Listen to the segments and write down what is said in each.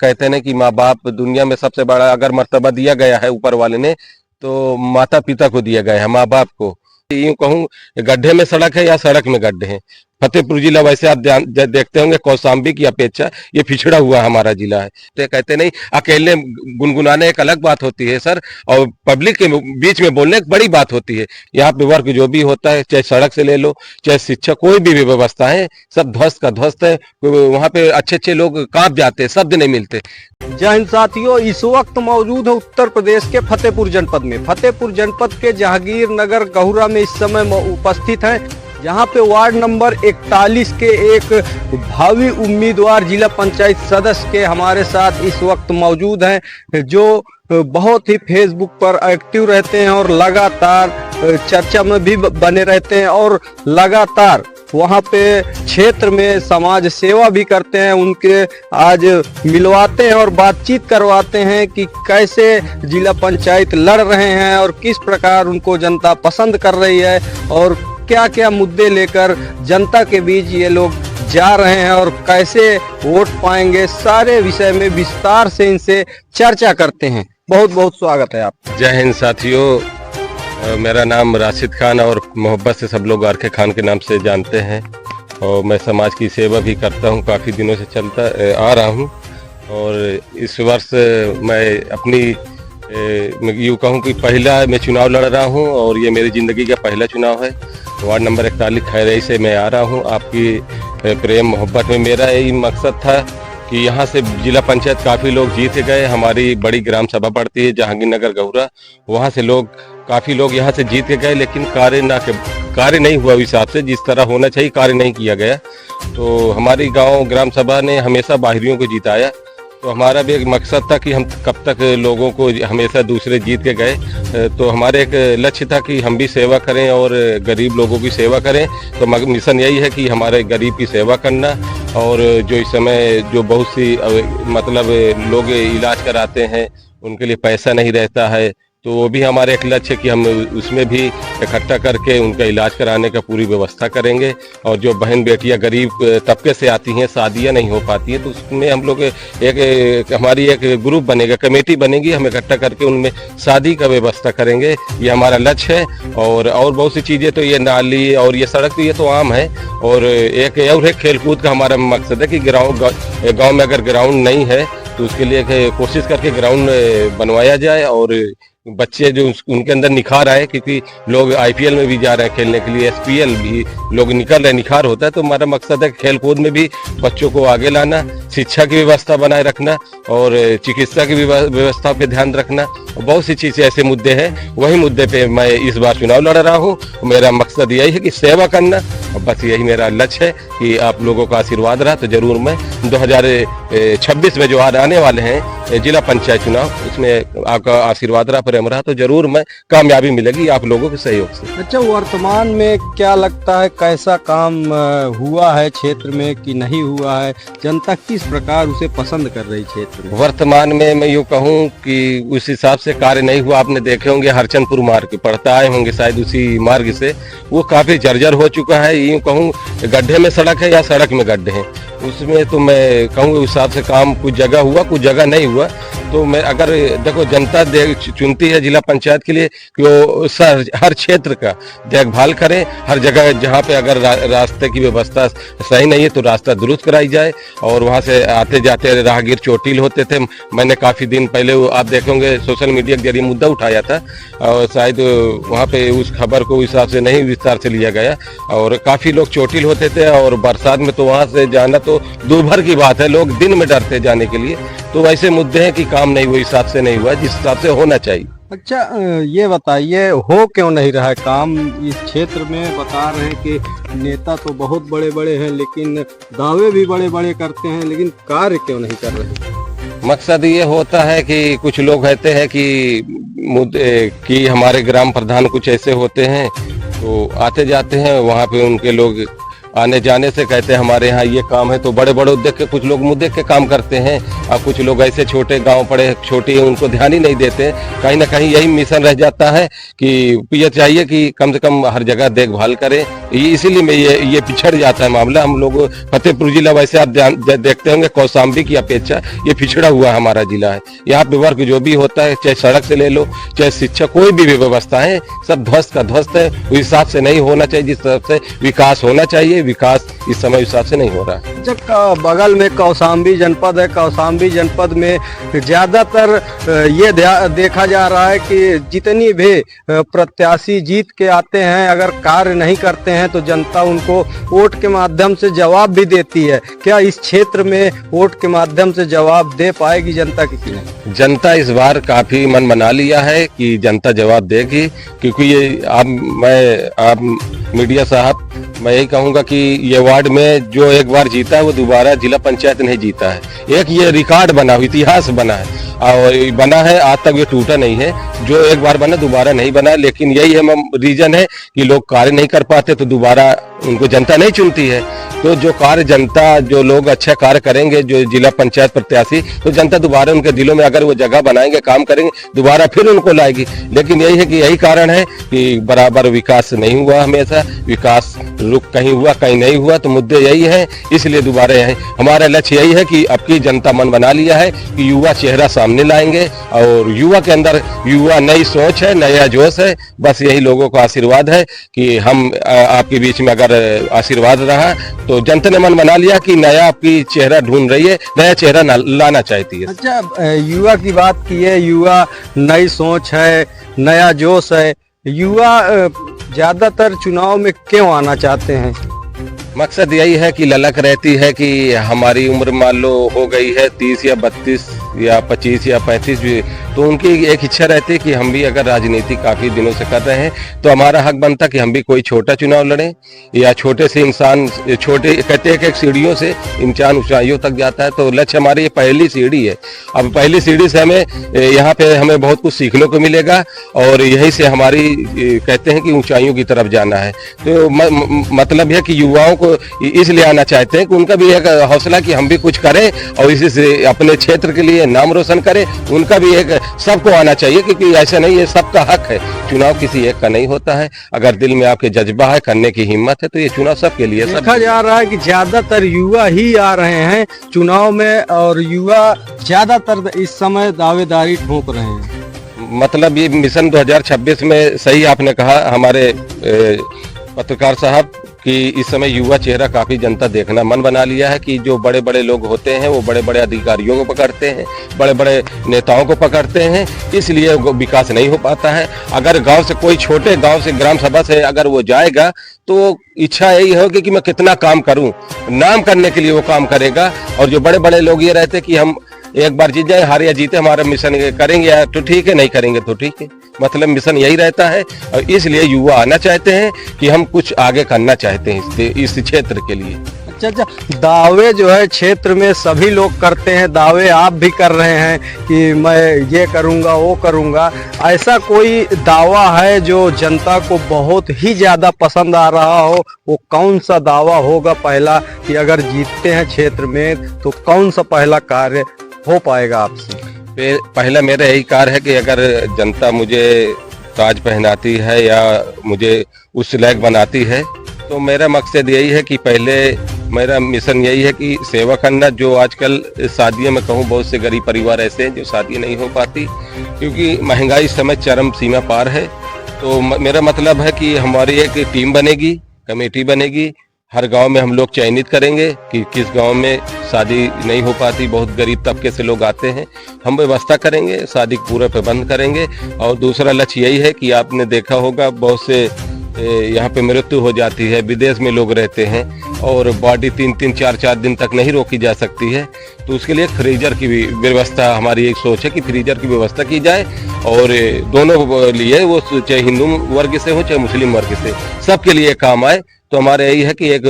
कहते हैं कि माँ बाप दुनिया में सबसे बड़ा अगर मर्तबा दिया गया है ऊपर वाले ने, तो माता पिता को दिया गया है, माँ बाप को। यूं कहूँ, गड्ढे में सड़क है या सड़क में गड्ढे हैं। फतेहपुर जिला वैसे आप देखते होंगे कौशाम्बी की अपेक्षा ये पिछड़ा हुआ हमारा जिला है। तो कहते नहीं, अकेले गुनगुनाने एक अलग बात होती है सर, और पब्लिक के बीच में बोलने एक बड़ी बात होती है। यहाँ पे वर्क जो भी होता है, चाहे सड़क से ले लो, चाहे शिक्षा, कोई भी व्यवस्था है, सब ध्वस्त का ध्वस्त है। वहाँ पे अच्छे अच्छे लोग कांप जाते हैं, शब्द नहीं मिलते। जय हिंद साथियों, इस वक्त मौजूद है उत्तर प्रदेश के फतेहपुर जनपद में। फतेहपुर जनपद के जहांगीर नगर गहुरा में इस समय उपस्थित हैं, जहां पे वार्ड नंबर 41 के एक भावी उम्मीदवार जिला पंचायत सदस्य के हमारे साथ इस वक्त मौजूद हैं, जो बहुत ही फेसबुक पर एक्टिव रहते हैं और लगातार चर्चा में भी बने रहते हैं और लगातार वहाँ पे क्षेत्र में समाज सेवा भी करते हैं। उनके आज मिलवाते हैं और बातचीत करवाते हैं कि कैसे जिला पंचायत लड़ रहे हैं और किस प्रकार उनको जनता पसंद कर रही है और क्या क्या मुद्दे लेकर जनता के बीच ये लोग जा रहे हैं और कैसे वोट पाएंगे, सारे विषय में विस्तार से इनसे चर्चा करते हैं। बहुत बहुत स्वागत है आपका। जय हिंद साथियों, मेरा नाम राशिद खान और मोहब्बत से सब लोग आरके खान के नाम से जानते हैं, और मैं समाज की सेवा भी करता हूं, काफ़ी दिनों से चलता आ रहा हूं। और इस वर्ष मैं अपनी यूँ कहूँ कि पहला मैं चुनाव लड़ रहा हूं, और ये मेरी ज़िंदगी का पहला चुनाव है। वार्ड नंबर 41 खैरई से मैं आ रहा हूं। आपकी प्रेम मोहब्बत में मेरा यही मकसद था कि यहाँ से जिला पंचायत काफ़ी लोग जीत गए। हमारी बड़ी ग्राम सभा पड़ती है जहांगीर नगर गहुरा, वहाँ से काफ़ी लोग यहाँ से जीत के गए, लेकिन कार्य नहीं हुआ इस हिसाब से जिस तरह होना चाहिए, कार्य नहीं किया गया। तो हमारी गांव ग्राम सभा ने हमेशा बाहरियों को जिताया। तो हमारा भी एक मकसद था कि हम कब तक लोगों को हमेशा दूसरे जीत के गए। तो हमारे एक लक्ष्य था कि हम भी सेवा करें और गरीब लोगों की सेवा करें। तो मिशन यही है कि हमारे गरीब की सेवा करना। और जो इस समय जो बहुत सी मतलब लोग इलाज कराते हैं, उनके लिए पैसा नहीं रहता है, तो वो भी हमारे एक लक्ष्य है कि हम उसमें भी इकट्ठा करके उनका इलाज कराने का पूरी व्यवस्था करेंगे। और जो बहन बेटियां गरीब तबके से आती हैं, शादियां नहीं हो पाती हैं, तो उसमें हम लोग हमारी एक ग्रुप बनेगा, कमेटी बनेगी, हम इकट्ठा करके उनमें शादी का व्यवस्था करेंगे। ये हमारा लक्ष्य है। और बहुत सी चीज़ें, तो ये नाली और ये सड़क, तो ये तो आम है। और एक खेलकूद का हमारा मकसद है कि गाँव में अगर ग्राउंड नहीं है तो उसके लिए कोशिश करके ग्राउंड बनवाया जाए और बच्चे जो उनके अंदर निखार आए, क्योंकि लोग आईपीएल में भी जा रहे हैं खेलने के लिए, एसपीएल भी लोग निकल रहे हैं, निखार होता है। तो हमारा मकसद है खेल कूद में भी बच्चों को आगे लाना, शिक्षा की व्यवस्था बनाए रखना और चिकित्सा की व्यवस्था पे ध्यान रखना। बहुत सी चीज़ें ऐसे मुद्दे हैं, वही मुद्दे पे मैं इस बार चुनाव लड़ रहा हूँ। मेरा मकसद यही है कि सेवा करना, और बस यही मेरा लक्ष्य है कि आप लोगों का आशीर्वाद रहा तो जरूर मैं 2026 में जो आने वाले हैं जिला पंचायत चुनाव, उसमें आपका आशीर्वाद रहा, प्रेम रहा, तो जरूर मैं कामयाबी मिलेगी आप लोगों के सहयोग से। अच्छा, वर्तमान में क्या लगता है, कैसा काम हुआ है क्षेत्र में कि नहीं हुआ है? जनता किस प्रकार उसे पसंद कर रही क्षेत्र में? वर्तमान में मैं यूँ कहूँ कि उस हिसाब से कार्य नहीं हुआ। आपने देखे होंगे हरचंदपुर मार्ग पड़ता आए होंगे शायद उसी मार्ग से, वो काफ़ी जर्जर हो चुका है। यूँ कहूँ गड्ढे में सड़क है या सड़क में गड्ढे हैं, उसमें तो मैं कहूँ उस हिसाब से काम कुछ जगह हुआ, कुछ जगह नहीं हुआ। तो मैं अगर देखो, जनता चुनती है जिला पंचायत के लिए कि वो हर क्षेत्र का देखभाल करें, हर जगह जहाँ पे अगर रास्ते की व्यवस्था सही नहीं है तो रास्ता दुरुस्त कराई जाए। और वहाँ से आते जाते राहगीर चोटिल होते थे। मैंने काफ़ी दिन पहले आप देखोगे सोशल मीडिया के जरिए मुद्दा उठाया था, और शायद वहाँ पे उस खबर को उस हिसाब से नहीं विस्तार से लिया गया। और काफ़ी लोग चोटिल होते थे, और बरसात में तो वहाँ से जाना तो दोपहर की बात है, लोग दिन में डरते जाने के लिए। तो वैसे मुद्दे हैं कि काम नहीं हुआ, हिसाब से नहीं हुआ जिस हिसाब से होना चाहिए। अच्छा, ये बताइए, हो क्यों नहीं रहा है काम इस क्षेत्र में? बता रहे हैं कि नेता तो बहुत बड़े बड़े हैं, लेकिन दावे भी बड़े बड़े करते हैं, लेकिन कार्य क्यों नहीं कर रहे? मकसद ये होता है कि कुछ लोग कहते हैं कि हमारे ग्राम प्रधान कुछ ऐसे होते हैं, तो आते जाते हैं वहाँ पे उनके लोग आने जाने से कहते हैं हमारे यहाँ ये काम है, तो बड़े बड़े देख के कुछ लोग मुँह देख के काम करते हैं और कुछ लोग ऐसे छोटे गांव पड़े छोटे उनको ध्यान ही नहीं देते। कहीं ना कहीं यही मिशन रह जाता है कि ये चाहिए कि कम से कम हर जगह देखभाल करें, इसीलिए में ये पिछड़ जाता है मामला। हम लोग फतेहपुर जिला वैसे आप देखते होंगे कौशाम्बी की अपेक्षा ये पिछड़ा हुआ हमारा जिला है। यहाँ पे वर्क जो भी होता है, चाहे सड़क से ले लो चाहे शिक्षा कोई भी व्यवस्था है, सब ध्वस्त का ध्वस्त है। उस हिसाब से नहीं होना चाहिए जिस तरफ से विकास होना चाहिए, विकास इस समय हिसाब से नहीं हो रहा है। जब बगल में कौशाम्बी जनपद है, कौशाम्बी जनपद में ज्यादातर ये देखा जा रहा है कि जितनी भी प्रत्याशी जीत के आते हैं अगर कार्य नहीं करते हैं तो जनता उनको वोट के माध्यम से जवाब भी देती है। क्या इस क्षेत्र में वोट के माध्यम से जवाब दे पाएगी जनता किसी ने? जनता इस बार काफी मन बना लिया है कि जनता जवाब देगी, क्योंकि ये आप मीडिया साहब, मैं यही कहूंगा कि ये वार्ड में जो एक बार जीता है वो दोबारा जिला पंचायत नहीं जीता है। एक ये रिकॉर्ड बना, इतिहास बना है और बना है, आज तक ये टूटा नहीं है। जो एक बार बना दोबारा नहीं बना, लेकिन यही है रीजन है कि लोग कार्य नहीं कर पाते तो दोबारा उनको जनता नहीं चुनती है। तो जो कार्य जनता, जो लोग अच्छा कार्य करेंगे, जो जिला पंचायत प्रत्याशी, तो जनता दोबारा उनके दिलों में अगर वो जगह बनाएंगे, काम करेंगे, दोबारा फिर उनको लाएगी। लेकिन यही है कि यही कारण है कि बराबर विकास नहीं हुआ, हमेशा विकास रुक कहीं हुआ कहीं नहीं हुआ, तो मुद्दे यही है। इसलिए दोबारा यही हमारा लक्ष्य यही है कि अब की जनता मन बना लिया है कि युवा चेहरा सामने लाएंगे और युवा के अंदर युवा नई सोच है, नया जोश है। बस यही लोगों का आशीर्वाद है कि हम आपके बीच में अगर आशीर्वाद रहा तो जनता ने मन बना लिया कि नया आपकी चेहरा ढूंढ रही है, नया चेहरा लाना चाहती है। अच्छा, युवा की बात की है, युवा नई सोच है, नया जोश है। युवा ज्यादातर चुनाव में क्यों आना चाहते हैं? मकसद यही है कि ललक रहती है कि हमारी उम्र मान लो हो गई है 30 या 32 या 25 या 35 भी, तो उनकी एक इच्छा रहती है कि हम भी अगर राजनीति काफ़ी दिनों से कर रहे हैं तो हमारा हक बनता कि हम भी कोई छोटा चुनाव लड़ें, या छोटे से इंसान, छोटे कहते हैं कि एक सीढ़ियों से इंसान ऊंचाइयों तक जाता है। तो लक्ष्य हमारी ये पहली सीढ़ी है। अब पहली सीढ़ी से हमें यहाँ पे हमें बहुत कुछ सीखने को मिलेगा और यही से हमारी कहते हैं कि ऊंचाइयों की तरफ जाना है। तो मतलब है कि युवाओं को इसलिए आना चाहते हैं कि उनका भी एक हौसला कि हम भी कुछ करें और इसी से अपने क्षेत्र के लिए नाम रोशन करें। उनका भी एक, सबको आना चाहिए, क्योंकि ऐसा नहीं है, सबका हक है। चुनाव किसी एक का नहीं होता है। अगर दिल में आपके जज्बा है, करने की हिम्मत है, तो ये चुनाव सबके लिए। देखा जा रहा है कि ज्यादातर युवा ही आ रहे हैं चुनाव में और युवा ज्यादातर इस समय दावेदारी ठोक रहे हैं। मतलब ये मिशन 2026 में सही आपने कहा हमारे पत्रकार साहब कि इस समय युवा चेहरा काफ़ी जनता देखना मन बना लिया है कि जो बड़े बड़े लोग होते हैं वो बड़े बड़े अधिकारियों को पकड़ते हैं, बड़े बड़े नेताओं को पकड़ते हैं, इसलिए विकास नहीं हो पाता है। अगर गांव से कोई छोटे गांव से ग्राम सभा से अगर वो जाएगा तो इच्छा यही होगी कि मैं कितना काम करूं, नाम करने के लिए वो काम करेगा। और जो बड़े बड़े लोग ये रहते कि हम एक बार जीत जाए, हार या जीते, हमारा मिशन करेंगे या तो ठीक है, नहीं करेंगे तो ठीक है। मतलब मिशन यही रहता है और इसलिए युवा आना चाहते हैं कि हम कुछ आगे करना चाहते हैं इस क्षेत्र के लिए। अच्छा, दावे जो है क्षेत्र में सभी लोग करते हैं, दावे आप भी कर रहे हैं कि मैं ये करूँगा वो करूँगा। ऐसा कोई दावा है जो जनता को बहुत ही ज़्यादा पसंद आ रहा हो? वो कौन सा दावा होगा पहला कि अगर जीतते हैं क्षेत्र में तो कौन सा पहला कार्य हो पाएगा आपसे? पहला मेरा यही कार्य है कि अगर जनता मुझे ताज पहनाती है या मुझे उस लायक बनाती है तो मेरा मकसद यही है कि पहले मेरा मिशन यही है कि सेवा करना। जो आजकल शादियों में कहूँ, बहुत से गरीब परिवार ऐसे हैं जो शादी नहीं हो पाती क्योंकि महंगाई इस समय चरम सीमा पार है। तो मेरा मतलब है कि हमारी एक टीम बनेगी, कमेटी बनेगी, हर गांव में हम लोग चयनित करेंगे कि किस गांव में शादी नहीं हो पाती, बहुत गरीब तबके से लोग आते हैं, हम व्यवस्था करेंगे, शादी पूरा प्रबंध करेंगे। और दूसरा लक्ष्य यही है कि आपने देखा होगा बहुत से यहाँ पे मृत्यु हो जाती है, विदेश में लोग रहते हैं और बॉडी 3-3, 4-4 दिन तक नहीं रोकी जा सकती है, तो उसके लिए फ्रीजर की भी व्यवस्था, हमारी एक सोच है कि फ्रीजर की व्यवस्था की जाए और दोनों लिए, वो चाहे हिंदू वर्ग से हो चाहे मुस्लिम वर्ग से, सबके लिए काम आए। तो हमारा यही है कि एक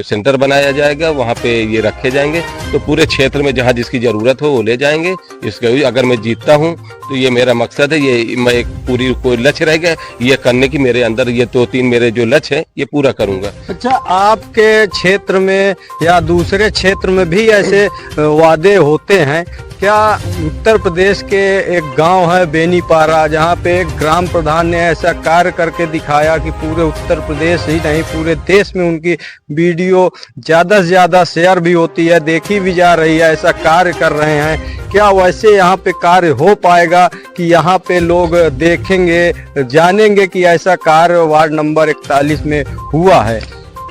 सेंटर बनाया जाएगा, वहाँ पे ये रखे जाएंगे, तो पूरे क्षेत्र में जहाँ जिसकी ज़रूरत हो वो ले जाएंगे। इसके अगर मैं जीतता हूँ तो ये मेरा मकसद है, ये मैं एक पूरी कोई लक्ष्य रहेगा ये करने की मेरे अंदर, ये 2-3 मेरे जो लक्ष्य है ये पूरा करूँगा। अच्छा, आपके क्षेत्र में या दूसरे क्षेत्र में भी ऐसे वादे होते हैं क्या? उत्तर प्रदेश के एक गांव है बेनीपारा, जहां पे एक ग्राम प्रधान ने ऐसा कार्य करके दिखाया कि पूरे उत्तर प्रदेश ही नहीं पूरे देश में उनकी वीडियो ज़्यादा से ज़्यादा शेयर भी होती है, देखी भी जा रही है, ऐसा कार्य कर रहे हैं। क्या वैसे यहाँ पे कार्य हो पाएगा कि यहाँ पे लोग देखेंगे, जानेंगे कि ऐसा कार्य वार्ड नंबर 41 में हुआ है?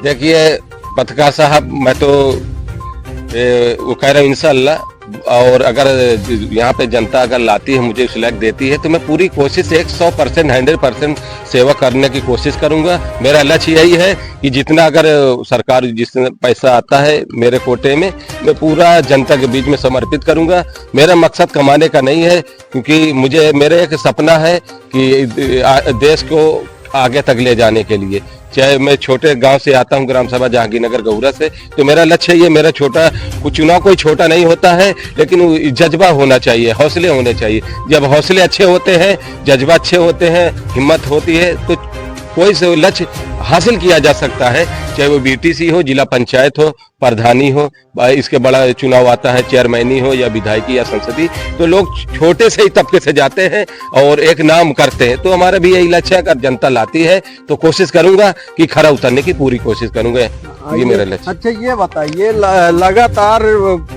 देखिए पत्रकार साहब, मैं तो वो कह रहा हूँ इंशाल्लाह, और अगर यहाँ पे जनता अगर लाती है, मुझे सिलेक्ट देती है, तो मैं पूरी कोशिश 100% 100% सेवा करने की कोशिश करूंगा। मेरा लक्ष्य यही है कि जितना अगर सरकार जितना पैसा आता है मेरे कोटे में, मैं पूरा जनता के बीच में समर्पित करूंगा। मेरा मकसद कमाने का नहीं है, क्योंकि मेरे एक सपना है कि देश को आगे तक ले जाने के लिए, चाहे मैं छोटे गांव से आता हूं, ग्राम सभा जहांगीरनगर गौरा से, तो मेरा लक्ष्य ये, मेरा छोटा कुछ चुनाव कोई छोटा नहीं होता है, लेकिन जज्बा होना चाहिए, हौसले होने चाहिए। जब हौसले अच्छे होते हैं, जज्बा अच्छे होते हैं, हिम्मत होती है, तो कोई से लक्ष्य हासिल किया जा सकता है, चाहे वो बीटीसी हो, जिला पंचायत हो, प्रधानी हो, इसके बड़ा चुनाव आता है चेयरमैनी हो या विधायकी या संसदीय, तो लोग छोटे से ही तबके से जाते हैं और एक नाम करते हैं। तो हमारा भी यही लक्ष्य है, अगर जनता लाती है तो कोशिश करूंगा कि खरा उतरने की पूरी कोशिश करूंगा, ये मेरा लक्ष्य। अच्छा ये बताइए, लगातार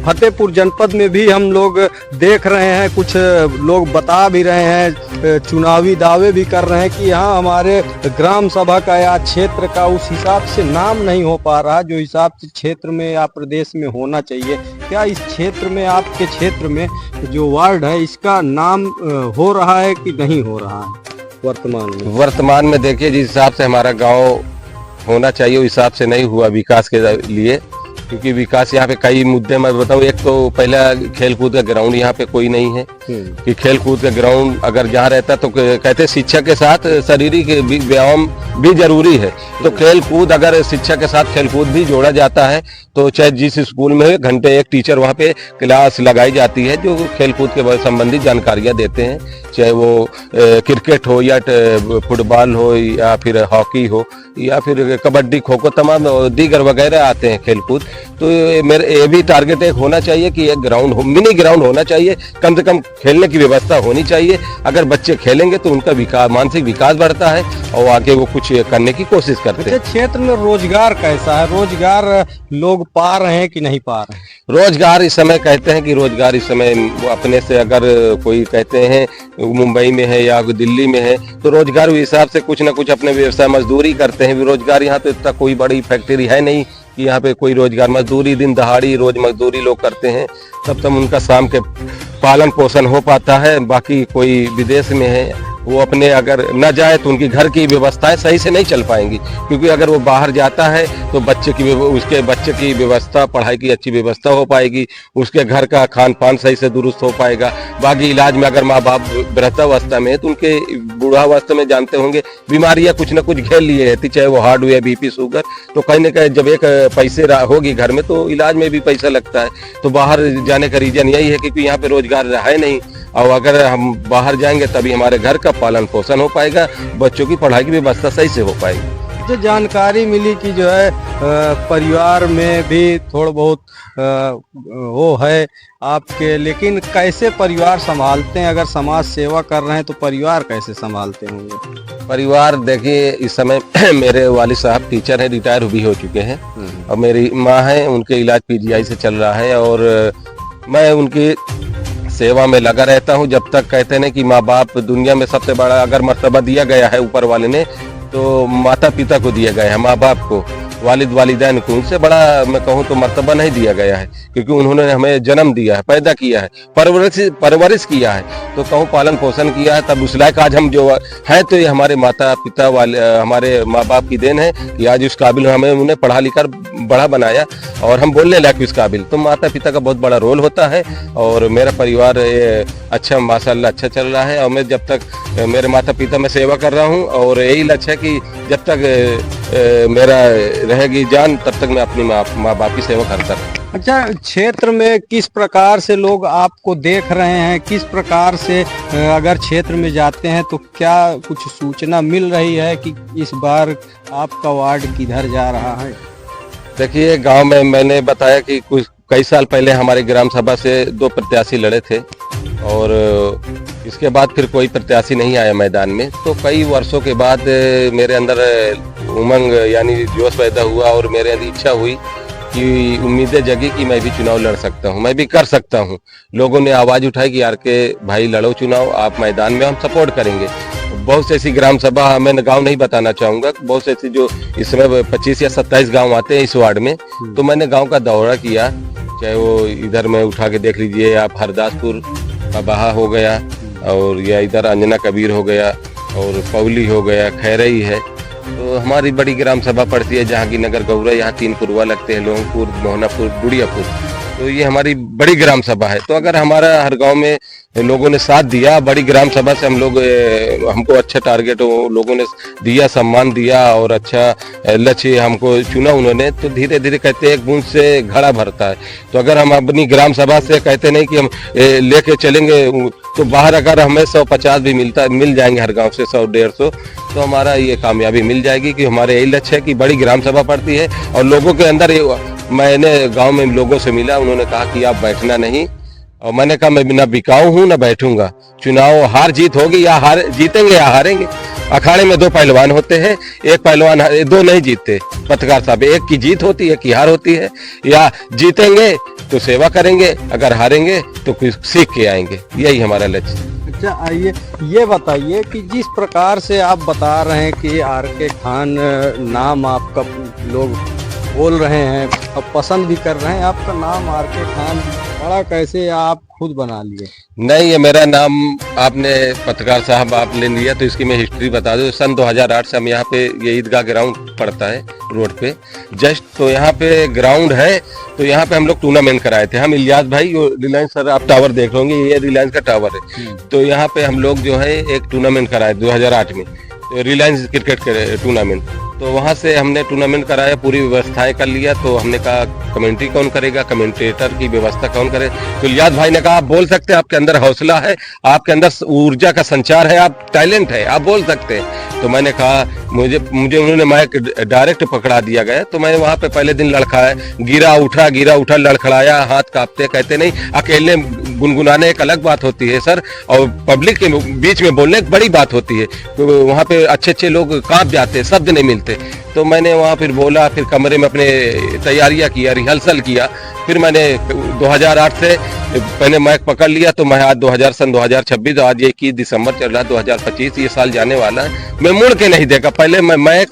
फतेहपुर जनपद में भी हम लोग देख रहे हैं, कुछ लोग बता भी रहे हैं, चुनावी दावे भी कर रहे हैं कि यहाँ हमारे ग्राम सभा का या क्षेत्र का उस हिसाब से नाम नहीं हो पा रहा जो हिसाब से क्षेत्र में या प्रदेश में होना चाहिए। क्या इस क्षेत्र में, आपके क्षेत्र में जो वार्ड है, इसका नाम हो रहा है कि नहीं हो रहा है वर्तमान में? वर्तमान में देखिए, जिस हिसाब से हमारा गांव होना चाहिए उस हिसाब से नहीं हुआ विकास के लिए, क्योंकि विकास यहाँ पे कई मुद्दे मैं बताऊँ। एक तो पहला खेलकूद का ग्राउंड यहाँ पे कोई नहीं है, कि खेलकूद का ग्राउंड अगर जहाँ रहता तो कहते शिक्षा के साथ शारीरिक व्यायाम भी जरूरी है, तो खेलकूद अगर शिक्षा के साथ खेलकूद भी जोड़ा जाता है, तो चाहे जिस स्कूल में घंटे एक टीचर वहाँ पे क्लास लगाई जाती है जो खेलकूद के संबंधित जानकारियाँ देते हैं, चाहे वो क्रिकेट हो या फुटबॉल हो या फिर हॉकी हो या फिर कबड्डी, खो खो, तमाम दीगर वगैरह आते हैं खेलकूद। तो मेरे ये भी टारगेट एक होना चाहिए कि एक ग्राउंड हो, मिनी ग्राउंड होना चाहिए, कम से कम खेलने की व्यवस्था होनी चाहिए। अगर बच्चे खेलेंगे तो उनका विकास, मानसिक विकास बढ़ता है और आगे वो कुछ करने की कोशिश करते हैं। क्षेत्र में रोजगार कैसा है? रोजगार लोग पा रहे हैं कि नहीं पा रहे हैं? रोजगार इस समय कहते हैं कि रोजगार इस समय अपने से अगर कोई कहते हैं मुंबई में है या दिल्ली में है, तो रोजगार के हिसाब से कुछ ना कुछ अपने व्यवसाय मजदूरी करते हैं। रोजगार यहाँ तो इतना कोई बड़ी फैक्ट्री है नहीं कि यहाँ पे कोई रोजगार, मजदूरी दिन दहाड़ी रोज मजदूरी लोग करते हैं, तब तक उनका शाम के पालन पोषण हो पाता है। बाकी कोई विदेश में है, वो अपने अगर न जाए तो उनकी घर की व्यवस्थाएं सही से नहीं चल पाएंगी, क्योंकि अगर वो बाहर जाता है तो उसके बच्चे की व्यवस्था, पढ़ाई की अच्छी व्यवस्था हो पाएगी, उसके घर का खान पान सही से दुरुस्त हो पाएगा। बाकी इलाज में अगर माँ बाप वृद्धावस्था में है तो उनके बूढ़ावस्था में जानते होंगे बीमारियां कुछ न कुछ घेर लिए रहती, चाहे वो हार्ट या बीपी शुगर, तो कहीं ना कहीं जब एक पैसे होगी घर में तो इलाज में भी पैसा लगता है। तो बाहर जाने का रीजन यही है क्योंकि यहाँ पे रोजगार है नहीं, और अगर हम बाहर जाएंगे तभी हमारे घर का पालन पोषण हो पाएगा, बच्चों की पढ़ाई की व्यवस्था सही से हो पाएगी। जो जानकारी मिली कि जो है परिवार में भी थोड़ा बहुत वो है आपके, लेकिन कैसे परिवार संभालते हैं? अगर समाज सेवा कर रहे हैं तो परिवार कैसे संभालते होंगे? परिवार देखिए, इस समय मेरे वालिद साहब टीचर हैं, रिटायर भी हो चुके हैं, और मेरी माँ है, उनके इलाज पीजीआई से चल रहा है, और मैं उनकी सेवा में लगा रहता हूं जब तक। कहते हैं कि माँ बाप दुनिया में सबसे बड़ा अगर मर्तबा दिया गया है ऊपर वाले ने, तो माता पिता को दिया गया है, माँ बाप को, वालिद वालिदैन को। उनसे बड़ा मैं कहूँ तो मर्तबा नहीं दिया गया है, क्योंकि उन्होंने हमें जन्म दिया है, पैदा किया है, परवरिश किया है, तो कहूँ पालन पोषण किया है, तब उस लायक आज हम जो है, तो ये हमारे माता पिता वाले, हमारे माँ बाप की देन है कि आज उस काबिल हमें उन्हें पढ़ा लिखा बड़ा बनाया और हम बोलने लायक उस काबिल। तो माता पिता का बहुत बड़ा रोल होता है, और मेरा परिवार अच्छा माशाल्लाह अच्छा चल रहा है, और मैं जब तक मेरे माता पिता में सेवा कर रहा हूँ, और यही लक्ष्य है कि जब तक मेरा रहेगी जान तब तक मैं अपनी माँ बाप की सेवा करता रहूँ। अच्छा, क्षेत्र में किस प्रकार से लोग आपको देख रहे हैं, किस प्रकार से अगर क्षेत्र में जाते हैं तो क्या कुछ सूचना मिल रही है कि इस बार आपका वार्ड किधर जा रहा है? देखिए, गांव में मैंने बताया कि कुछ कई साल पहले हमारे ग्राम सभा से 2 प्रत्याशी लड़े थे और इसके बाद फिर कोई प्रत्याशी नहीं आया मैदान में। तो कई वर्षों के बाद मेरे अंदर उमंग यानी जोश पैदा हुआ और मेरे अंदर इच्छा हुई कि उम्मीदें जगी कि मैं भी चुनाव लड़ सकता हूं, मैं भी कर सकता हूं। लोगों ने आवाज़ उठाई कि यार के भाई लड़ो चुनाव, आप मैदान में, हम सपोर्ट करेंगे। बहुत से ऐसी ग्राम सभा, मैं गांव नहीं बताना चाहूँगा, बहुत से ऐसी जो इस समय 25 या 27 गांव आते हैं इस वार्ड में। तो मैंने गांव का दौरा किया, चाहे वो इधर में उठा के देख लीजिए आप, हरदासपुर का बाहा हो गया और या इधर अंजना कबीर हो गया और पौली हो गया, खैरई है। तो हमारी बड़ी ग्राम सभा पड़ती है जहांगीरनगर गौरा, यहाँ 3 पुरवा लगते हैं, लोहपुर, मोहनापुर, बुढ़ियापुर। तो ये हमारी बड़ी ग्राम सभा है। तो अगर हमारा हर गांव में लोगों ने साथ दिया, बड़ी ग्राम सभा से हम लोग, हमको अच्छा टारगेट लोगों ने दिया, सम्मान दिया और अच्छा लक्ष्य हमको चुना उन्होंने, तो धीरे धीरे कहते हैं एक बूंद से घड़ा भरता है। तो अगर हम अपनी ग्राम सभा से कहते नहीं कि हम लेके चलेंगे, तो बाहर अगर हमें 150 भी मिल जाएंगे हर गांव से 100-150, तो हमारा ये कामयाबी मिल जाएगी कि हमारे यही लक्ष्य है कि बड़ी ग्राम सभा पड़ती है। और लोगों के अंदर, मैंने गांव में लोगों से मिला, उन्होंने कहा कि आप बैठना नहीं, और मैंने कहा मैं ना बिकाऊ हूं ना बैठूंगा। चुनाव हार जीत होगी, या जीतेंगे या हारेंगे। अखाड़े में 2 पहलवान होते हैं, एक पहलवान 2 नहीं जीतते पत्रकार साहब, एक की जीत होती है, एक की हार होती है। या जीतेंगे तो सेवा करेंगे, अगर हारेंगे तो कुछ सीख के आएंगे, यही हमारा लक्ष्य। अच्छा, आइए ये बताइए कि जिस प्रकार से आप बता रहे हैं कि आर.के. खान नाम आपका लोग बोल रहे हैं और पसंद भी कर रहे हैं, आपका नाम आर.के. खान पड़ा कैसे, आप खुद बना लिए? नहीं, ये मेरा नाम आपने पत्रकार साहब आपने लिया, तो इसकी मैं हिस्ट्री बता दूं। सन 2008 से हम यहाँ पे, ये ईदगाह ग्राउंड पड़ता है रोड पे जस्ट, तो यहाँ पे ग्राउंड है। तो यहाँ पे हम लोग टूर्नामेंट कराए थे, हम इलियास भाई, रिलायंस, सर आप टावर देख लोगे, ये रिलायंस का टावर है। तो यहाँ पे हम लोग जो है एक टूर्नामेंट कराए 2008 में, रिलायंस क्रिकेट के टूर्नामेंट। तो वहाँ से हमने टूर्नामेंट कराया, पूरी व्यवस्थाएं कर लिया। तो हमने कहा कमेंट्री कौन करेगा, कमेंटेटर की व्यवस्था कौन करे। तो इलियास भाई ने कहा आप बोल सकते हैं, आपके अंदर हौसला है, आपके अंदर ऊर्जा का संचार है, आप टैलेंट है, आप बोल सकते हैं। तो मैंने कहा मुझे उन्होंने माइक डायरेक्ट पकड़ा दिया गया। तो मैंने वहाँ पे पहले दिन लड़खड़ाया, गिरा उठा लड़खड़ाया, हाथ कांपते, कहते नहीं अकेले गुनगुनाने एक अलग बात होती है सर, और पब्लिक के बीच में बोलने एक बड़ी बात होती है। तो वहाँ पे अच्छे लोग कांप जाते, शब्द नहीं मिलते। तो मैंने वहाँ फिर बोला, फिर कमरे में अपने तैयारियां किया, रिहर्सल किया। फिर मैंने 2008 से मैंने माइक पकड़ लिया। तो मैं आज 2026, आज 21 दिसंबर चल रहा है 2025, ये साल जाने वाला है। मैं मुड़ के नहीं देखा, पहले मैं माइक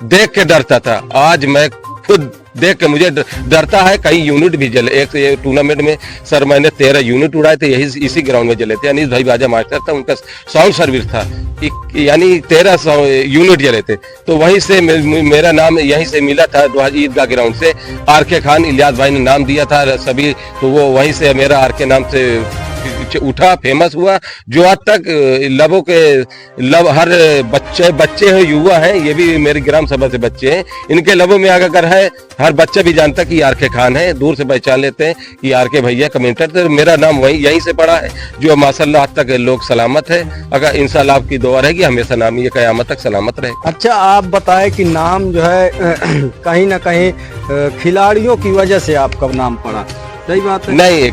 देख के डरता था, आज मैं खुद देख के मुझे डरता है। कई यूनिट भी जले, एक ये टूर्नामेंट में सर मैंने 13 यूनिट उड़ाए थे, यही इसी ग्राउंड में जले थे। अनिल भाई बाजा मास्टर था, उनका साउंड सर्विस था, यानी 13 यूनिट जले थे। तो वहीं से मेरा नाम यहीं से मिला था, ईदगाह ग्राउंड से आर.के. खान, इलियास भाई ने नाम दिया था सभी। तो वो वहीं से मेरा आर.के. नाम से उठा, फेमस हुआ, जो आज तक हर बच्चे हैं, युवा हैं, ये भी मेरी ग्राम सभा से बच्चे हैं, इनके लबों में अगर है, हर बच्चा भी जानता कि आर.के. खान है, दूर से पहचान लेते हैं कि आर.के. भैया कमेंटर। तो मेरा नाम यहीं से पड़ा है, जो माशाल्लाह आज तक लोग सलामत है। अगर इंशाल्लाह आपकी दुआ रहेगी, हमेशा नाम ये क़यामत तक सलामत रहे। अच्छा, आप बताएं कि नाम जो है कहीं ना कहीं खिलाड़ियों की वजह से आपका नाम पड़ा, सही बात है? नहीं,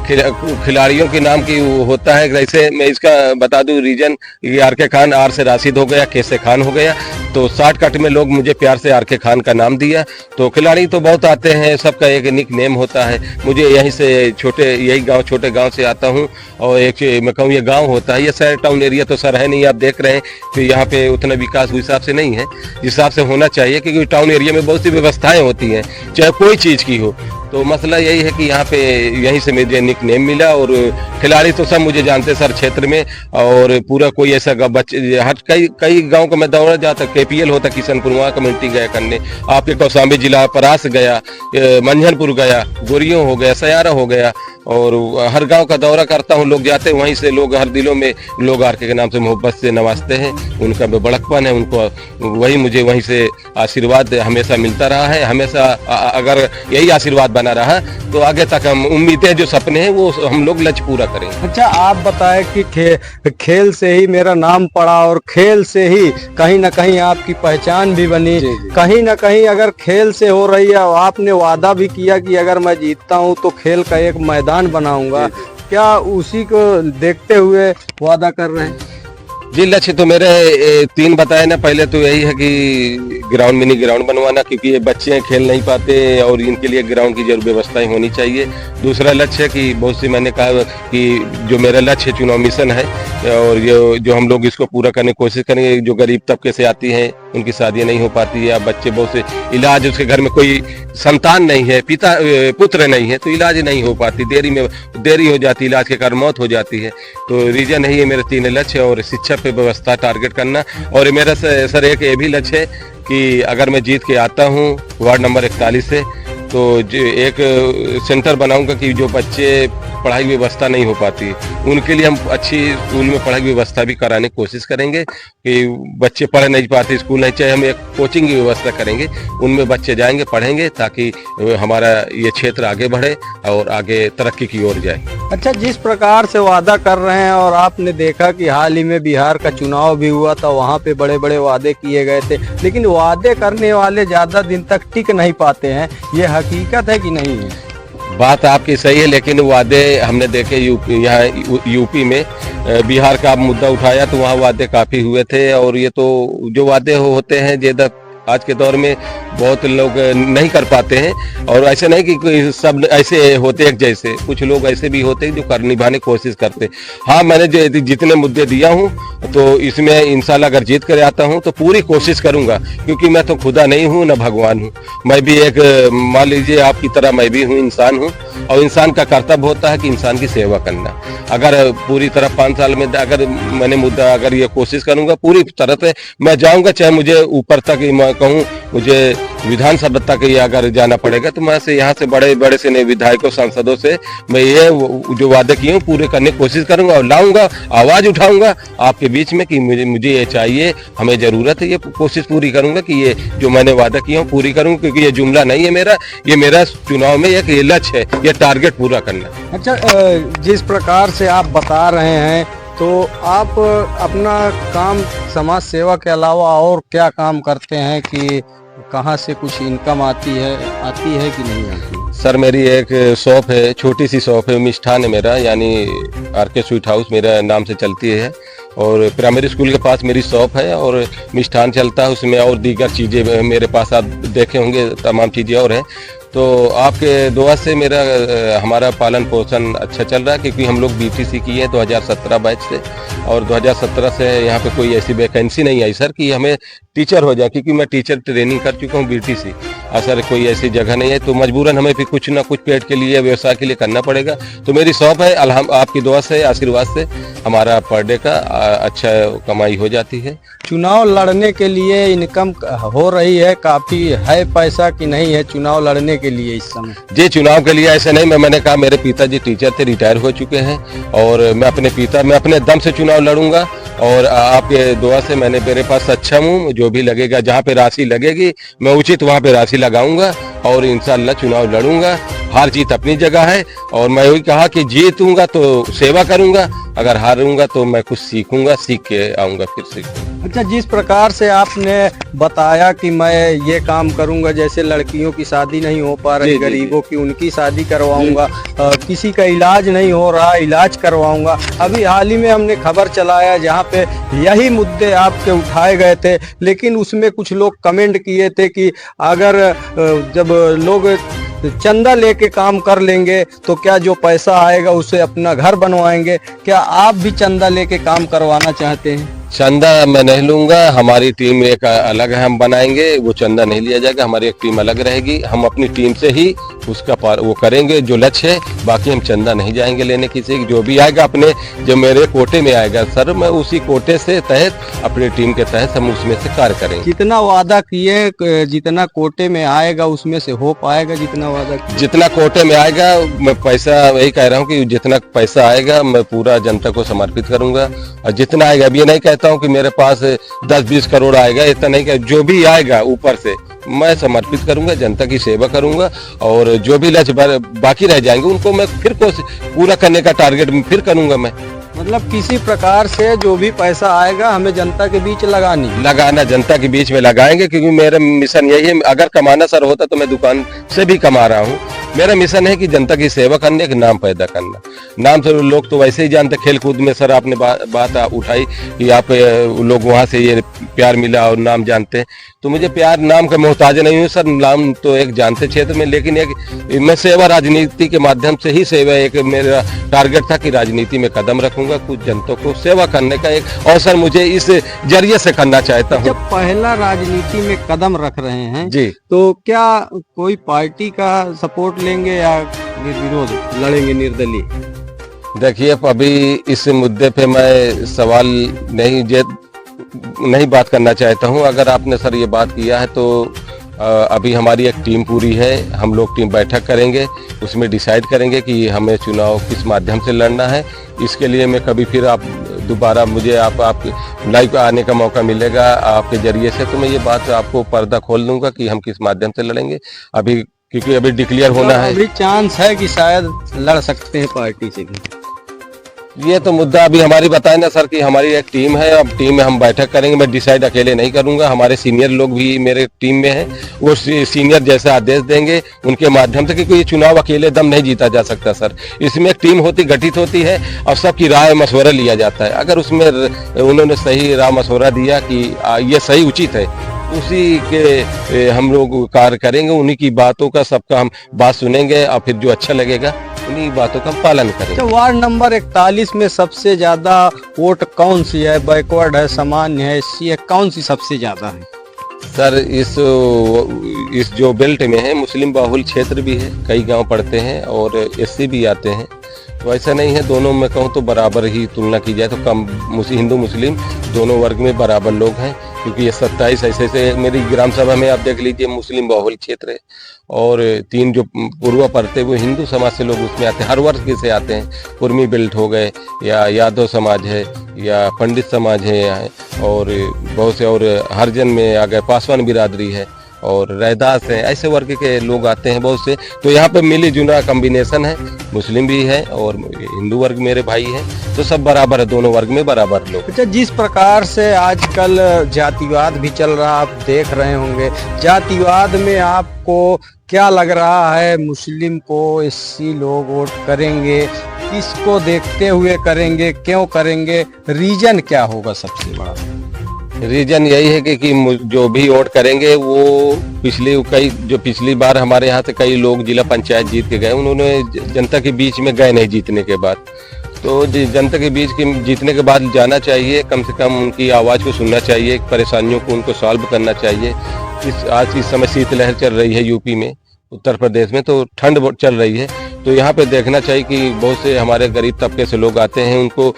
खिलाड़ियों के नाम की होता है। जैसे मैं इसका बता दूं रीजन, आर.के. खान, आर से राशिद हो गया, के से खान हो गया। तो शॉर्टकट में लोग मुझे प्यार से आर.के. खान का नाम दिया। तो खिलाड़ी तो बहुत आते हैं, सबका एक निक नेम होता है। मुझे यहीं से छोटे गांव से आता हूं, और एक मैं कहूँ ये गांव होता है, ये शहर टाउन एरिया तो सर है नहीं, आप देख रहे हैं। फिर यहाँ पे उतना विकास उस हिसाब से नहीं है, जिस हिसाब से होना चाहिए, क्योंकि टाउन एरिया में बहुत सी व्यवस्थाएं होती हैं, चाहे कोई चीज़ की हो। तो मसला यही है कि यहाँ पे यहीं से मुझे निक नेम मिला। और खिलाड़ी तो सब मुझे जानते सर क्षेत्र में, और पूरा कोई ऐसा बच्चे हर कई गांव का मैं दौड़ा जाता, KPL होता किशनपुर, वहाँ कमेंट्री गया करने, आपके कौशाम्बी जिला परास गया, मंझनपुर गया, गोरियों हो गया, सयारा हो गया, और हर गांव का दौरा करता हूं। लोग जाते हैं, वहीं से लोग हर दिलों में लोग आर.के. के नाम से मोहब्बत से नवाजते हैं, उनका बड़कपन है, उनको वही मुझे वहीं से आशीर्वाद हमेशा मिलता रहा है। हमेशा अगर यही आशीर्वाद बना रहा तो आगे तक हम उम्मीदें जो सपने हैं वो हम लोग लक्ष्य पूरा करेंगे। अच्छा, आप बताएं कि खेल से ही मेरा नाम पड़ा और खेल से ही कहीं ना कहीं आपकी पहचान भी बनी। कहीं ना कहीं अगर खेल से हो रही है, आपने वादा भी किया कि अगर मैं जीतता हूं तो खेल का एक मैदान बनाऊंगा, क्या उसी को देखते हुए वादा कर रहे हैं? जी, लक्ष्य तो मेरे 3 बताए ना। पहले तो यही है कि ग्राउंड, मिनी ग्राउंड बनवाना, क्योंकि ये बच्चे खेल नहीं पाते और इनके लिए ग्राउंड की जरूर व्यवस्थाएं होनी चाहिए। दूसरा लक्ष्य है कि बहुत सी मैंने कहा कि जो मेरा लक्ष्य चुनाव मिशन है और ये जो हम लोग इसको पूरा करने की कोशिश करेंगे। जो गरीब तबके से आती हैं उनकी शादियां नहीं हो पाती है, बच्चे बहुत से इलाज, उसके घर में कोई संतान नहीं है, पुत्र नहीं है, तो इलाज नहीं हो पाती, देरी हो जाती, इलाज के कारण मौत हो जाती है। तो रीजन है ये मेरे 3 लक्ष्य और शिक्षा पे व्यवस्था टारगेट करना। और मेरा सर एक ये भी लक्ष्य है कि अगर मैं जीत के आता हूँ वार्ड नंबर 41 से, तो एक सेंटर बनाऊंगा कि जो बच्चे पढ़ाई व्यवस्था नहीं हो पाती उनके लिए हम अच्छी स्कूल में पढ़ाई व्यवस्था भी कराने की कोशिश करेंगे कि बच्चे पढ़ नहीं पाते स्कूल नहीं, चाहे हम एक कोचिंग की व्यवस्था करेंगे, उनमें बच्चे जाएंगे पढ़ेंगे ताकि हमारा ये क्षेत्र आगे बढ़े और आगे तरक्की की ओर जाए। अच्छा, जिस प्रकार से वादा कर रहे हैं और आपने देखा कि हाल ही में बिहार का चुनाव भी हुआ था, वहाँ पे बड़े बड़े वादे किए गए थे, लेकिन वादे करने वाले ज्यादा दिन तक टिक नहीं पाते हैं, ये हकीकत है कि नहीं है? बात आपकी सही है, लेकिन वादे हमने देखे यहाँ यूपी में बिहार का मुद्दा उठाया तो वहाँ वादे काफी हुए थे। और ये तो जो वादे होते हैं ज्यादा आज के दौर में बहुत लोग नहीं कर पाते हैं। और ऐसे नहीं कि कोई सब ऐसे होते एक जैसे, कुछ लोग ऐसे भी होते हैं जो निभाने की कोशिश करते। हाँ, मैंने जितने मुद्दे दिया हूँ तो इसमें इंशाल्लाह अगर जीत कर आता हूँ तो पूरी कोशिश करूंगा, क्योंकि मैं तो खुदा नहीं हूँ न भगवान हूँ, मैं भी एक, मान लीजिए आपकी तरह मैं भी हूँ, इंसान हूँ। और इंसान का कर्तव्य होता है कि इंसान की सेवा करना। अगर पूरी तरह 5 साल में अगर मैंने मुद्दा अगर ये कोशिश करूंगा पूरी तरह से मैं जाऊंगा, चाहे मुझे ऊपर तक मैं कहूँ मुझे विधानसभा तक ही अगर जाना पड़ेगा तो मैं से यहाँ से बड़े बड़े से विधायकों सांसदों से मैं ये जो वादे किए हूँ पूरे करने की कोशिश करूंगा और लाऊंगा, आवाज उठाऊंगा आपके बीच में कि मुझे ये चाहिए, हमें जरूरत है। ये कोशिश पूरी करूंगा कि ये जो मैंने वादा किया हूँ पूरी करूंगा, क्योंकि ये जुमला नहीं है मेरा, ये मेरा चुनाव में एक लक्ष्य है, ये टारगेट पूरा करना। अच्छा, जिस प्रकार से आप बता रहे हैं तो आप अपना काम समाज सेवा के अलावा और क्या काम करते हैं, कि कहाँ से कुछ इनकम आती है कि नहीं आती? सर, मेरी एक शॉप है, छोटी सी शॉप है, मिष्ठान है मेरा, यानी आरके स्वीट हाउस मेरा नाम से चलती है। और प्राइमरी स्कूल के पास मेरी शॉप है और मिष्ठान चलता है, उसमें और दीगर चीज़ें मेरे पास आप देखे होंगे, तमाम चीज़ें और हैं। तो आपके दुआ से हमारा पालन पोषण अच्छा चल रहा है, क्योंकि हम लोग बीटीसी किए हैं 2017 बैच से, और 2017 से यहाँ पे कोई ऐसी वैकेंसी नहीं आई सर कि हमें टीचर हो जाए, क्योंकि मैं टीचर ट्रेनिंग कर चुका हूँ बीटीसी। सर कोई ऐसी जगह नहीं है, तो मजबूरन हमें भी कुछ ना कुछ पेट के लिए, व्यवसाय के लिए करना पड़ेगा। तो मेरी शॉप है, आपकी दुआ से, आशीर्वाद से हमारा पर डे का अच्छा कमाई हो जाती है। चुनाव लड़ने के लिए इनकम हो रही है, काफी है पैसा कि नहीं है चुनाव लड़ने के लिए इस समय? जी, चुनाव के लिए ऐसे नहीं, मैंने कहा मेरे पिताजी टीचर थे, रिटायर हो चुके हैं, और मैं अपने दम से चुनाव लड़ूंगा। और आपके दुआ से मेरे पास सक्षम हूँ, जो भी लगेगा, जहाँ पे राशि लगेगी मैं उचित वहाँ पे राशि लगाऊंगा और इंशाल्लाह चुनाव लड़ूंगा। हार जीत अपनी जगह है, और मैं वही कहा कि जीतूंगा तो सेवा करूंगा, अगर हारूंगा तो मैं कुछ सीखूंगा, सीख के आऊंगा फिर से। अच्छा, जिस प्रकार से आपने बताया कि मैं ये काम करूंगा, जैसे लड़कियों की शादी नहीं हो पा रही, गरीबों की उनकी शादी करवाऊंगा, किसी का इलाज नहीं हो रहा, इलाज करवाऊंगा। अभी हाल ही में हमने खबर चलाया जहाँ पे यही मुद्दे आपके उठाए गए थे, लेकिन उसमें कुछ लोग कमेंट किए थे कि अगर जब लोग चंदा लेके काम कर लेंगे तो क्या जो पैसा आएगा उसे अपना घर बनवाएंगे। क्या आप भी चंदा लेके काम करवाना चाहते हैं? चंदा मैं नहीं लूंगा, हमारी टीम एक अलग है, हम बनाएंगे, वो चंदा नहीं लिया जाएगा, हमारी एक टीम अलग रहेगी, हम अपनी टीम से ही उसका वो करेंगे जो लक्ष्य है। बाकी हम चंदा नहीं जाएंगे लेने किसी, जो भी आएगा अपने, जो मेरे कोटे में आएगा सर, मैं उसी कोटे से तहत, अपनी टीम के तहत हम उसमें से कार्य करेंगे। जितना वादा किए, जितना कोटे में आएगा उसमें से हो पाएगा? जितना वादा जितना कोटे में आएगा, मैं पैसा वही कह रहा हूँ कि जितना पैसा आएगा मैं पूरा जनता को समर्पित करूंगा। और जितना आएगा, अब ये नहीं कहता हूँ कि मेरे पास 10-20 करोड़ आएगा, इतना नहीं, जो भी आएगा ऊपर से मैं समर्पित करूंगा, जनता की सेवा करूंगा और जो भी लक्ष्य बाकी रह जाएंगे उनको मैं फिर पूरा करने का टारगेट फिर करूंगा मैं। मतलब किसी प्रकार से जो भी पैसा आएगा हमें जनता के बीच लगाना जनता के बीच में लगाएंगे, क्योंकि मेरा मिशन यही है। अगर कमाना सर होता तो मैं दुकान से भी कमा रहा हूँ। मेरा मिशन है कि जनता की सेवा करने का नाम पैदा करना। नाम से लोग तो वैसे ही जानते, खेल कूद में सर आपने बात उठाई कि आप लोग वहाँ से ये प्यार मिला और नाम जानते हैं, तो मुझे प्यार नाम का मोहताज नहीं हूँ सर। नाम तो एक जानते क्षेत्र में, लेकिन एक मैं सेवा राजनीति के माध्यम से ही सेवा, एक मेरा टारगेट था कि राजनीति में कदम रखूंगा, कुछ जनता को सेवा करने का एक अवसर मुझे इस जरिए से करना चाहता हूँ। जब पहला राजनीति में कदम रख रहे हैं जी, तो क्या कोई पार्टी का सपोर्ट लेंगे या निर्विरोध लड़ेंगे निर्दलीय? देखिए अभी इस मुद्दे पे मैं सवाल नहीं बात करना चाहता हूँ। अगर आपने सर ये बात किया है तो अभी हमारी एक टीम पूरी है, हम लोग टीम बैठक करेंगे, उसमें डिसाइड करेंगे कि हमें चुनाव किस माध्यम से लड़ना है। इसके लिए मैं कभी फिर आप दोबारा मुझे आप लाइव आने का मौका मिलेगा आपके जरिए से, तो मैं ये बात आपको पर्दा खोल दूंगा कि हम किस माध्यम से लड़ेंगे। अभी क्योंकि अभी डिक्लेयर होना है, अभी चांस है कि शायद लड़ सकते हैं पार्टी से भी। ये तो मुद्दा अभी हमारी बताए ना सर कि हमारी एक टीम है, अब टीम में हम बैठक करेंगे। मैं डिसाइड अकेले नहीं करूंगा, हमारे सीनियर लोग भी मेरे टीम में हैं, वो सीनियर जैसे आदेश देंगे उनके माध्यम से, क्योंकि ये चुनाव अकेले दम नहीं जीता जा सकता सर। इसमें एक टीम गठित होती है और सबकी राय मशवरा लिया जाता है। अगर उसमें उन्होंने सही राय मशवरा दिया कि ये सही उचित है, उसी के हम लोग कार्य करेंगे, उन्हीं की बातों का सबका हम बात सुनेंगे और फिर जो अच्छा लगेगा उन्हीं बातों का हम पालन करेंगे। तो वार्ड नंबर 41 में सबसे ज्यादा वोट कौन सी है? बैकवर्ड है, सामान्य है, एससी है, कौन सी सबसे ज्यादा है? सर इस जो बेल्ट में है मुस्लिम बाहुल क्षेत्र भी है, कई गांव पड़ते हैं और एससी भी आते हैं, तो ऐसा नहीं है। दोनों में कहूँ तो बराबर ही तुलना की जाए तो कम हिंदू मुस्लिम दोनों वर्ग में बराबर लोग हैं, क्योंकि ये 27 ऐसे मेरी ग्राम सभा में आप देख लीजिए मुस्लिम बाहुल क्षेत्र है और 3 जो पूर्व पड़ते वो हिंदू समाज से लोग उसमें आते हैं, हर वर्ग से आते हैं। कुर्मी बेल्ट हो गए या यादव समाज है या पंडित समाज है और बहुत से और हरिजन में आ गए, पासवान बिरादरी है और रैदास है, ऐसे वर्ग के लोग आते हैं बहुत से। तो यहाँ पे मिली जुना कॉम्बिनेशन है, मुस्लिम भी है और हिंदू वर्ग मेरे भाई हैं, तो सब बराबर है, दोनों वर्ग में बराबर लोग। अच्छा, जिस प्रकार से आजकल जातिवाद भी चल रहा आप देख रहे होंगे, जातिवाद में आपको क्या लग रहा है? मुस्लिम को एससी लोग वोट करेंगे, किसको देखते हुए करेंगे, क्यों करेंगे, रीजन क्या होगा सबसे बड़ा? रीजन यही है कि जो भी वोट करेंगे वो पिछली बार हमारे यहाँ से कई लोग जिला पंचायत जीत के गए, उन्होंने जनता के बीच में गए नहीं जीतने के बाद, तो जनता के बीच जीतने के बाद जाना चाहिए, कम से कम उनकी आवाज़ को सुनना चाहिए, परेशानियों को उनको सॉल्व करना चाहिए। आज इस समय शीतलहर चल रही है यूपी में, उत्तर प्रदेश में तो ठंड चल रही है, तो यहाँ पे देखना चाहिए कि बहुत से हमारे गरीब तबके से लोग आते हैं, उनको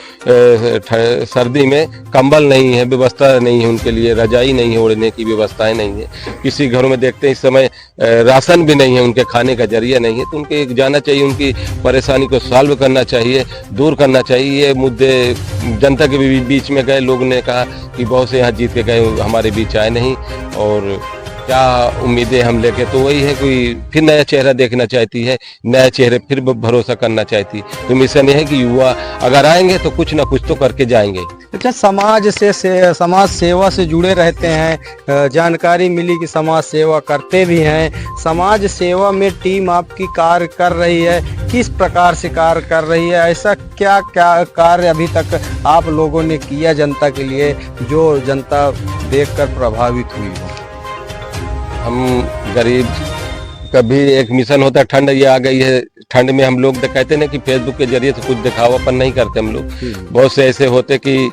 सर्दी में कंबल नहीं है, व्यवस्था नहीं है उनके लिए, रजाई नहीं है, ओढ़ने की व्यवस्थाएं नहीं है, किसी घरों में देखते हैं इस समय राशन भी नहीं है, उनके खाने का जरिया नहीं है, तो उनके जाना चाहिए, उनकी परेशानी को सॉल्व करना चाहिए, दूर करना चाहिए। ये मुद्दे जनता के बीच में गए, लोग ने कहा कि बहुत से यहाँ जीत के गए, हमारे बीच आए नहीं, और क्या उम्मीदें हम लेके, तो वही है कोई फिर नया चेहरा देखना चाहती है, नया चेहरे फिर भरोसा करना चाहती, तो मिशन ये है कि युवा अगर आएंगे तो कुछ ना कुछ तो करके जाएंगे। अच्छा, समाज सेवा से जुड़े रहते हैं, जानकारी मिली कि समाज सेवा करते भी हैं, समाज सेवा में टीम आपकी कार्य कर रही है, किस प्रकार से कार्य कर रही है? ऐसा क्या कार्य अभी तक आप लोगों ने किया जनता के लिए जो जनता देखकर प्रभावित हुई हो? हम गरीब, कभी एक मिशन होता है, ठंड ये आ गई है, ठंड में हम लोग कहते ना कि फेसबुक के जरिए से कुछ दिखावापन नहीं करते हम लोग, बहुत से ऐसे होते कि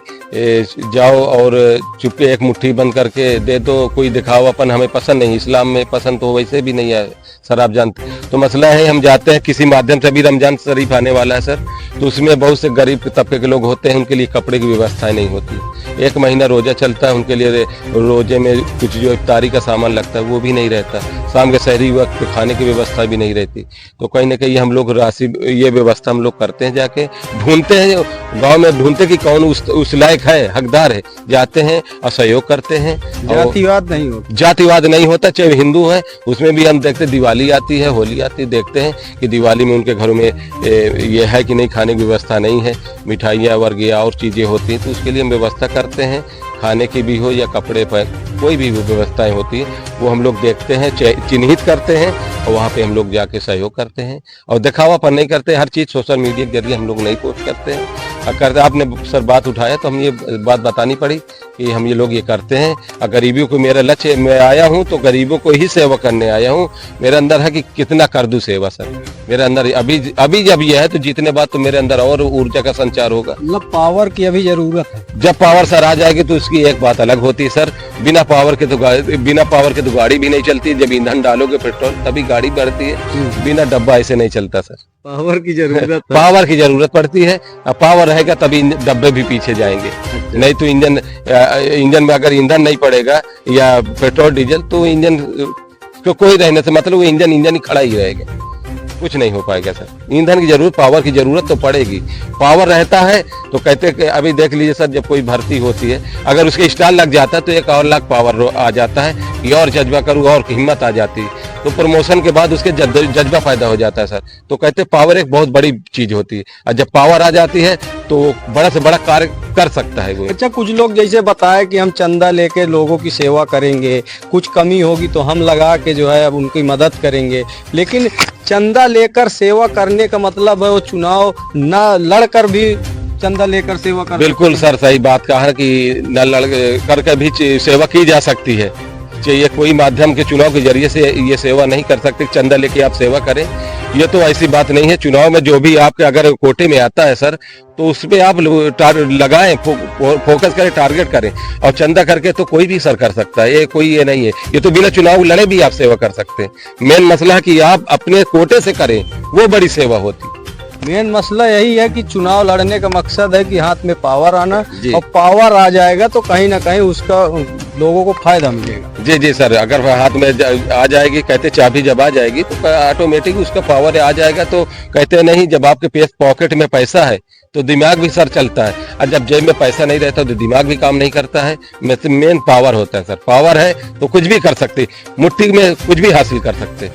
जाओ और चुपके एक मुट्ठी बंद करके दे दो, कोई दिखावापन हमें पसंद नहीं, इस्लाम में पसंद तो वैसे भी नहीं है सर, आप जानते। तो मसला है हम जाते हैं किसी माध्यम से, अभी रमजान शरीफ आने वाला है सर, तो उसमें बहुत से गरीब तबके के लोग होते हैं, उनके लिए कपड़े की व्यवस्थाएं नहीं होती, 1 महीना रोजा चलता है, उनके लिए रोजे में कुछ जो इफ्तारी का सामान लगता है वो भी नहीं रहता, शाम के शहरी वक्त खाने की व्यवस्था भी नहीं रहती, तो कहीं ना कहीं हम लोग राशि ये व्यवस्था हम लोग करते हैं, जाके ढूंढते हैं गांव में ढूंढते कि कौन उस लायक है, हकदार है, जाते हैं और सहयोग करते हैं। जातिवाद नहीं होता, जातिवाद नहीं होता, चाहे हिंदू है। उसमें भी हम देखते दिवाली आती है, होली आती है, देखते हैं कि दिवाली में उनके घरों में ये है कि नहीं, खाने की व्यवस्था नहीं है, मिठाइयाँ वर्गिया और चीज़ें होती हैं, तो उसके लिए हम व्यवस्था करते हैं, खाने की भी हो या कपड़े पर कोई भी व्यवस्थाएं होती है वो हम लोग देखते हैं, चिन्हित करते हैं और वहाँ पे हम लोग जाके सहयोग करते हैं। और दिखावापन नहीं करते, हर चीज़ सोशल मीडिया के जरिए हम लोग नहीं पोस्ट करते हैं। करते आपने सर बात उठाया तो हम ये बात बतानी पड़ी कि हम ये लोग ये करते हैं। और गरीबों को मेरा लक्ष्य, मैं आया हूँ तो गरीबों को ही सेवा करने आया हूँ। मेरे अंदर है कि कितना कर दूँ सेवा सर, मेरे अंदर अभी जब ये है तो जितने बात तो मेरे अंदर और ऊर्जा का संचार होगा। मतलब पावर की अभी जरूरत है। जब पावर सर आ जाएगी तो उसकी एक बात अलग होती है सर। बिना पावर के तो गाड़ी भी नहीं चलती। जब ईंधन डालोगे पेट्रोल तभी गाड़ी बढ़ती है, बिना डब्बा ऐसे नहीं चलता सर। पावर की जरूरत है। पावर की जरूरत पड़ती है। पावर रहेगा तभी डब्बे भी पीछे जाएंगे। नहीं तो इंजन में अगर ईंधन नहीं पड़ेगा या पेट्रोल डीजल तो इंजन को कोई रहने से मतलब वो इंजन ही खड़ा ही रहेगा, कुछ नहीं हो पाएगा सर। ईंधन की जरूरत, पावर की जरूरत तो पड़ेगी। पावर रहता है तो कहते कि अभी देख लीजिए सर, जब कोई भर्ती होती है अगर उसके स्टाल लग जाता है तो एक और लाख पावर आ जाता है कि और जज्बा करूँ और हिम्मत आ जाती है। तो प्रमोशन के बाद उसके जज्बा पैदा हो जाता है सर। तो कहते पावर एक बहुत बड़ी चीज होती है और जब पावर आ जाती है तो बड़ा से बड़ा कार्य कर सकता है वो। अच्छा, कुछ लोग जैसे बताए कि हम चंदा लेके लोगों की सेवा करेंगे, कुछ कमी होगी तो हम लगा के जो है अब उनकी मदद करेंगे, लेकिन चंदा लेकर सेवा करने का मतलब है वो चुनाव न लड़कर भी चंदा लेकर सेवा कर। बिल्कुल सर, सही बात कहा है कि न लड़ करके भी सेवा की जा सकती है। चाहिए कोई माध्यम के चुनाव के जरिए से ये सेवा नहीं कर सकते, चंदा लेके आप सेवा करें, ये तो ऐसी बात नहीं है। चुनाव में जो भी आपके अगर कोटे में आता है सर तो उसमें आप लगाएं, फोकस करें, टारगेट करें और चंदा करके तो कोई भी सर कर सकता है। ये कोई ये नहीं है, ये तो बिना चुनाव लड़े भी आप सेवा कर सकते हैं। मेन मसला है कि आप अपने कोटे से करें, वो बड़ी सेवा होती है। मेन मसला यही है कि चुनाव लड़ने का मकसद है कि हाथ में पावर आना, और पावर आ जाएगा तो कहीं ना कहीं उसका लोगों को फायदा मिलेगा। जी जी सर, अगर हाथ में आ जाएगी, कहते चाबी जब आ जाएगी तो ऑटोमेटिक उसका पावर आ जाएगा। तो कहते नहीं, जब आपके पॉकेट में पैसा है तो दिमाग भी सर चलता है, और जब जेब में पैसा नहीं रहता तो दिमाग भी काम नहीं करता है। मेन पावर होता है सर। पावर है तो कुछ भी कर सकते, मुट्ठी में कुछ भी हासिल कर सकते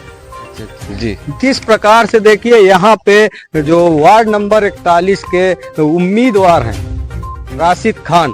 जी। किस प्रकार से देखिए यहाँ पे जो वार्ड नंबर 41 के उम्मीदवार हैं राशिद खान,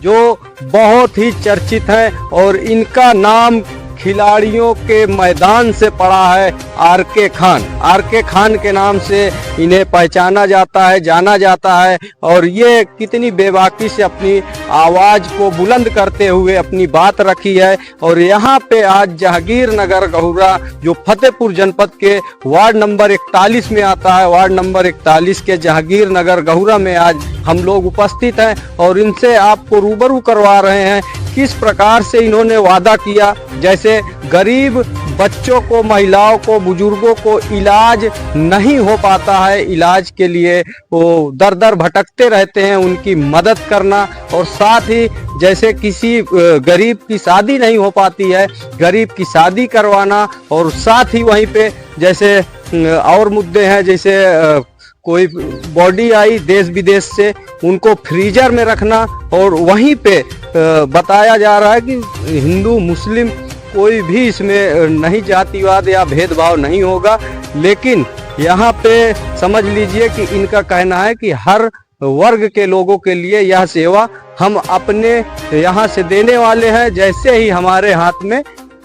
जो बहुत ही चर्चित हैं और इनका नाम खिलाड़ियों के मैदान से पड़ा है आरके खान। आरके खान के नाम से इन्हें पहचाना जाता है, जाना जाता है, और ये कितनी बेबाकी से अपनी आवाज़ को बुलंद करते हुए अपनी बात रखी है। और यहाँ पे आज जहांगीर नगर गहुरा जो फतेहपुर जनपद के वार्ड नंबर 41 में आता है, वार्ड नंबर 41 के जहांगीर नगर गहुरा में आज हम लोग उपस्थित हैं और इनसे आपको रूबरू करवा रहे हैं किस प्रकार से इन्होंने वादा किया। जैसे गरीब बच्चों को, महिलाओं को, बुजुर्गों को इलाज नहीं हो पाता है, इलाज के लिए वो दर दर भटकते रहते हैं, उनकी मदद करना। और साथ ही जैसे किसी गरीब की शादी नहीं हो पाती है, गरीब की शादी करवाना। और साथ ही वहीं पे जैसे और मुद्दे हैं, जैसे कोई बॉडी आई देश विदेश से, उनको फ्रीजर में रखना। और वहीं पे बताया जा रहा है कि हिंदू मुस्लिम कोई भी इसमें नहीं, जातिवाद या भेदभाव नहीं होगा। लेकिन यहाँ पे समझ लीजिए कि इनका कहना है कि हर वर्ग के लोगों के लिए यह सेवा हम अपने यहाँ से देने वाले हैं, जैसे ही हमारे हाथ में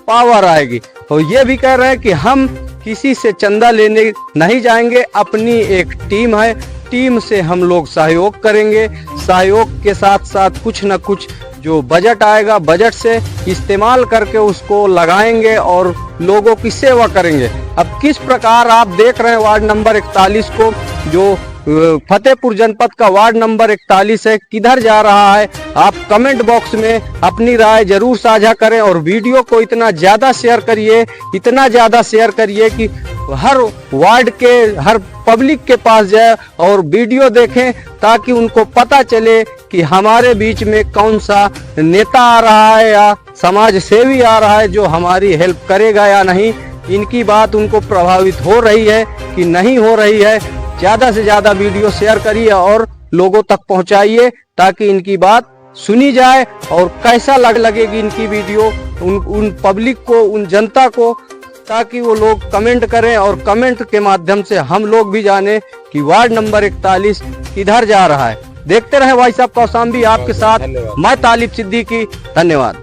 पावर आएगी। और ये भी कह रहे हैं कि हम किसी से चंदा लेने नहीं जाएंगे, अपनी एक टीम है, टीम से हम लोग सहयोग करेंगे। सहयोग के साथ साथ कुछ न कुछ जो बजट आएगा, बजट से इस्तेमाल करके उसको लगाएंगे और लोगों की सेवा करेंगे। अब किस प्रकार आप देख रहे हैं वार्ड नंबर 41 को, जो फतेहपुर जनपद का वार्ड नंबर 41 है, किधर जा रहा है, आप कमेंट बॉक्स में अपनी राय जरूर साझा करें। और वीडियो को इतना ज़्यादा शेयर करिए, इतना ज़्यादा शेयर करिए कि हर वार्ड के हर पब्लिक के पास जाए और वीडियो देखें, ताकि उनको पता चले कि हमारे बीच में कौन सा नेता आ रहा है या समाज सेवी आ रहा है जो हमारी हेल्प करेगा या नहीं। इनकी बात उनको प्रभावित हो रही है कि नहीं हो रही है। ज़्यादा से ज़्यादा वीडियो शेयर करिए और लोगों तक पहुंचाइए ताकि इनकी बात सुनी जाए और कैसा लगेगी इनकी वीडियो उन पब्लिक को, उन जनता को, ताकि वो लोग कमेंट करें और कमेंट के माध्यम से हम लोग भी जाने कि वार्ड नंबर 41 किधर जा रहा है। देखते रहे भाई साहब कौशाम्बी आपके साथ। मैं तालिब सिद्दीकी, धन्यवाद।